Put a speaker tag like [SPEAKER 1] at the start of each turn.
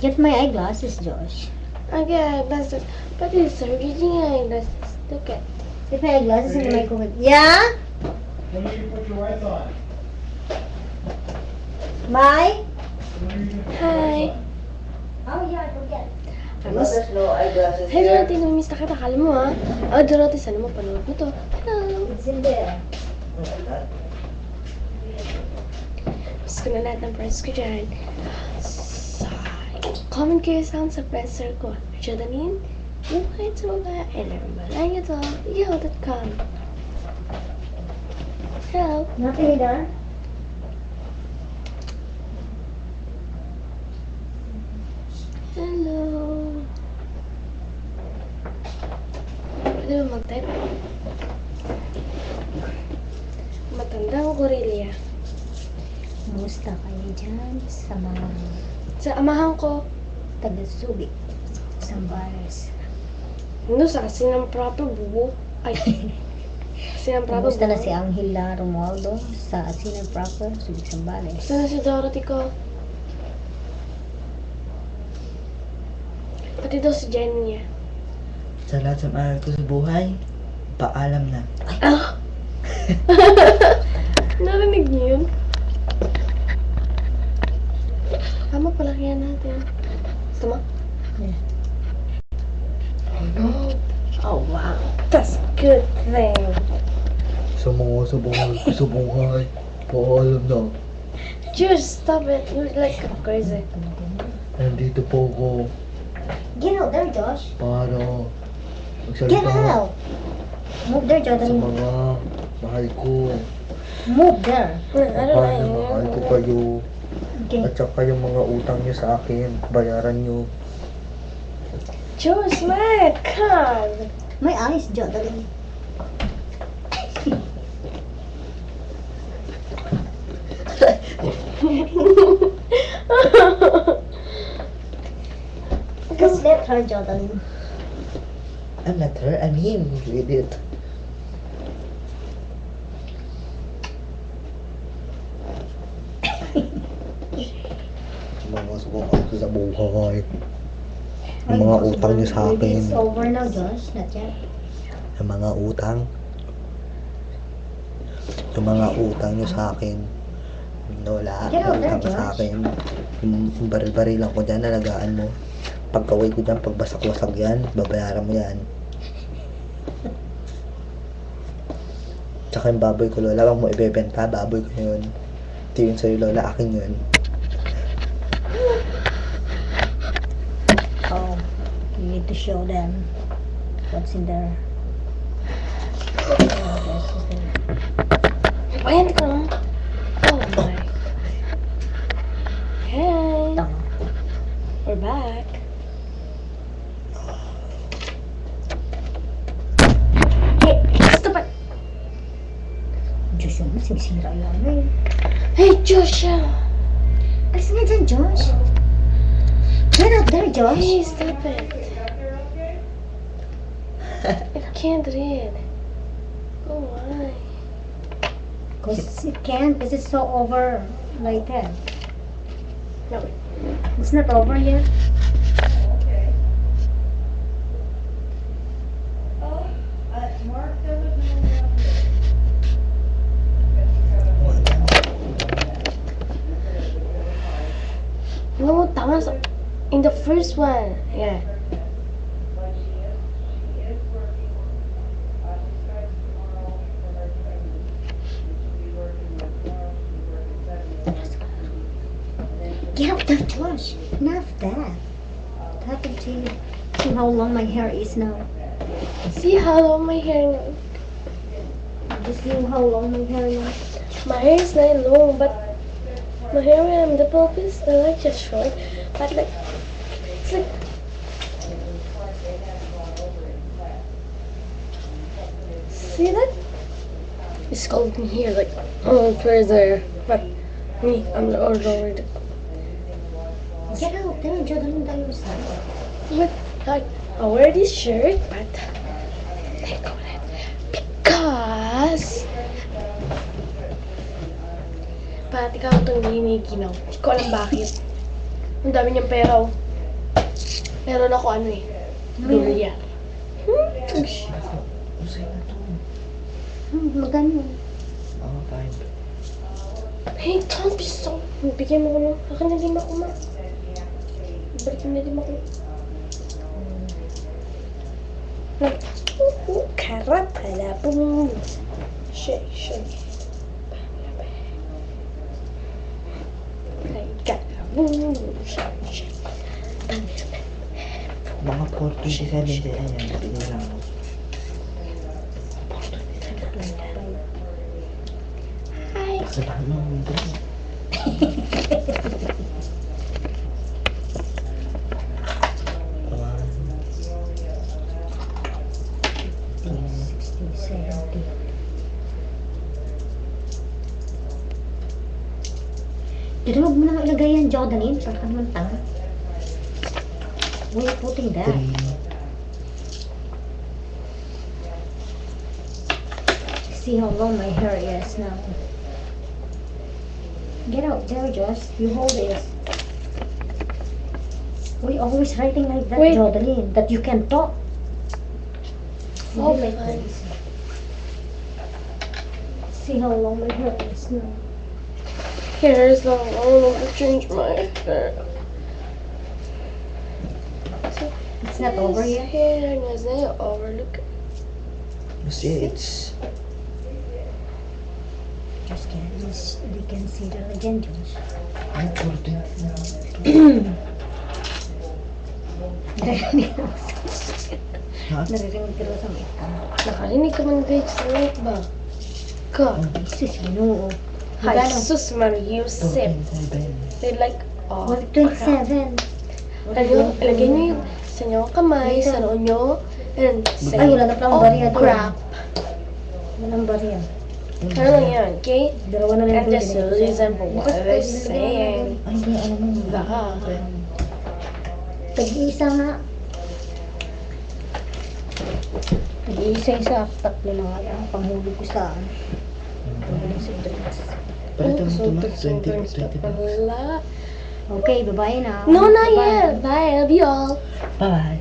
[SPEAKER 1] Get my eyeglasses, Josh.
[SPEAKER 2] I get eyeglasses. But it's reading eyeglasses. Look at.
[SPEAKER 1] Get my eyeglasses in the microwave. Yeah?
[SPEAKER 3] When do you put your lights on?
[SPEAKER 1] Bye?
[SPEAKER 2] Hi.
[SPEAKER 1] Oh yeah, I forget.
[SPEAKER 2] Miss. Hey, Dorothy, namiss na kita. Kala mo, ha? Oh, Dorothy, sana mo panood mo to. Hello.
[SPEAKER 1] It's in there.
[SPEAKER 2] Miss ko na lahat ng friends ko dyan. Comment kayo sa friends circle. Jodanin, buhay tuloga, and everybody ito, yahoo.com. Hello.
[SPEAKER 1] Nothing there?
[SPEAKER 2] Hello. Pwede ba mag-type? Matandang gorilla.
[SPEAKER 1] Kumusta kayo dyan sa mga
[SPEAKER 2] Sa amahan ko,
[SPEAKER 1] taga-subi? Sambales.
[SPEAKER 2] ano sa kasi ng proper bubo. Ay. Kasi ng proper
[SPEAKER 1] Kumusta na
[SPEAKER 2] bubo.
[SPEAKER 1] si Angela Romualdo sa Asinan Proper, Subic Sambales?
[SPEAKER 2] Sana si Dorothy ko. Pati daw si Jenny niya.
[SPEAKER 4] Sa lahat ng aral ko sa buhay, paalam na.
[SPEAKER 2] Ah! Narinig niyo yun? Tama pala kaya natin. Tama?
[SPEAKER 1] Yeah.
[SPEAKER 2] Oh no. Oh wow. That's a good thing.
[SPEAKER 4] Sa mga sabungan ko sa buhay, paalam na.
[SPEAKER 2] Just stop it. You're like crazy.
[SPEAKER 4] Nandito po ako
[SPEAKER 1] Get out there, Josh.
[SPEAKER 4] para
[SPEAKER 1] Get
[SPEAKER 4] magsalita
[SPEAKER 1] out. Move there,
[SPEAKER 4] sa
[SPEAKER 1] Jordan.
[SPEAKER 4] mga mahal ko.
[SPEAKER 1] Move there.
[SPEAKER 4] Mahal na mahal ko kayo.
[SPEAKER 1] Okay.
[SPEAKER 4] At saka yung mga utang nyo sa akin, bayaran nyo.
[SPEAKER 2] Choose my card.
[SPEAKER 1] My eyes, Jordan. Just let her, Jordan.
[SPEAKER 4] I'm not her, I'm him, you idiot. Mga sabungan ko sa buhay. Yung mga utang nyo sa akin.
[SPEAKER 1] It's over now, Josh. Not yet.
[SPEAKER 4] Yung mga utang. Yung mga utang nyo sa akin. Wala,
[SPEAKER 1] Get out there,
[SPEAKER 4] utang ka sa
[SPEAKER 1] Josh.
[SPEAKER 4] akin. Yung baril-baril lang ko dyan, nalagaan mo. Pagkaway ko dyan, pag basak-wasag yan, babayaran mo yan. Tsaka yung baboy ko, Lola, wag mo ibebenta, baboy ko na yun. Ito yun sa'yo, Lola, akin yun.
[SPEAKER 1] Oh, you need to show them what's in there.
[SPEAKER 2] Wait ka. Oh my. Hey.
[SPEAKER 1] Tama.
[SPEAKER 2] We're back. Hey, stop it.
[SPEAKER 1] Diyos yung sinisira yan eh.
[SPEAKER 2] Hey, Joshua.
[SPEAKER 1] Alis nga dyan, Josh. Get out there, Josh.
[SPEAKER 2] Hey, stop it. I can't read. Oh, why?
[SPEAKER 1] Because it can't, because it's so over like that.
[SPEAKER 2] No, wait.
[SPEAKER 1] It's not over yet.
[SPEAKER 2] No, Thomas. In the first one. Yeah.
[SPEAKER 1] Get out there, Josh. Enough of that. What happened to you? See how long my hair is now.
[SPEAKER 2] See how long my hair now?
[SPEAKER 1] Just see how long my hair is.
[SPEAKER 2] My hair is not long, but my hair when I'm the purpose, I like just short. But like, it's like. See that? It's called me here, like, oh, where's there? But me, I'm the order.
[SPEAKER 1] Get out there, Jordan. Tayo sa.
[SPEAKER 2] But like, I wear this shirt, but I go that because pati ka itong giniginaw. Hindi ko alam bakit. Ang dami niyang pera, oh. Meron ako ano eh. Durian.
[SPEAKER 4] Usay na to.
[SPEAKER 1] Magano.
[SPEAKER 4] Oo, 5.
[SPEAKER 2] Hey, don't be so... Bigyan mo ko no. Akin na lima ko, ma. Balik mo na lima ko. Karap, halapong. Shake, shake. Kalabong. Shake, shake.
[SPEAKER 4] Mga 427 din. Ayan, bigyan lang ako.
[SPEAKER 2] Hi.
[SPEAKER 4] Kasalahan mo ang window mo. One.
[SPEAKER 1] 60, 70. Dito huwag mo na ilagay yan, Jordanin. Para ka naman tanga. Why are you putting that?
[SPEAKER 4] 3.
[SPEAKER 1] See how long my hair is now. Get out there, Josh. You hold this. We always writing like that,
[SPEAKER 2] Wait.
[SPEAKER 1] Jordanin, that you can talk.
[SPEAKER 2] Oh,
[SPEAKER 1] Like
[SPEAKER 2] fine.
[SPEAKER 1] this. See how long my hair is now.
[SPEAKER 2] Here's the long to change my hair.
[SPEAKER 1] It's not over yet.
[SPEAKER 2] Hair is not over. Look.
[SPEAKER 4] Kasi it's...
[SPEAKER 1] Just can they can see that again, Josh.
[SPEAKER 4] Ay, 420.
[SPEAKER 1] Naririnig ko
[SPEAKER 4] Ha?
[SPEAKER 1] Naririnig ko sa mic ko.
[SPEAKER 2] Nakarinig ka man guys sa mic ba? Ka.
[SPEAKER 1] Sis, ginoo.
[SPEAKER 2] Hi,
[SPEAKER 1] Magkano?
[SPEAKER 2] sus Mario Sip.
[SPEAKER 4] 427.
[SPEAKER 2] They're like, oh,
[SPEAKER 1] 127.
[SPEAKER 2] Lagyan nyo yung sa inyong kamay, sa noo nyo, and say,
[SPEAKER 1] Ay, wala na palang
[SPEAKER 2] oh,
[SPEAKER 1] bariya doon.
[SPEAKER 2] crap.
[SPEAKER 1] Walang bariya.
[SPEAKER 2] Ano lang yan, okay?
[SPEAKER 1] Dalawa na lang
[SPEAKER 2] And just
[SPEAKER 1] binigay ko
[SPEAKER 2] listen
[SPEAKER 1] sa'yo.
[SPEAKER 2] for what they're saying.
[SPEAKER 4] Ay, hindi, alam mo.
[SPEAKER 2] Baka.
[SPEAKER 1] Tag-iisa nga. Tag-iisa-isa. Tatlo na nga lang. Panghulog ko saan. Panghulog sa drinks.
[SPEAKER 4] Palitan mo ito, ma.
[SPEAKER 2] So,
[SPEAKER 4] 20 bucks.
[SPEAKER 1] Okay, bye-bye na.
[SPEAKER 2] No, not
[SPEAKER 1] Bye.
[SPEAKER 2] yet. Bye, I love you all.
[SPEAKER 4] Bye-bye.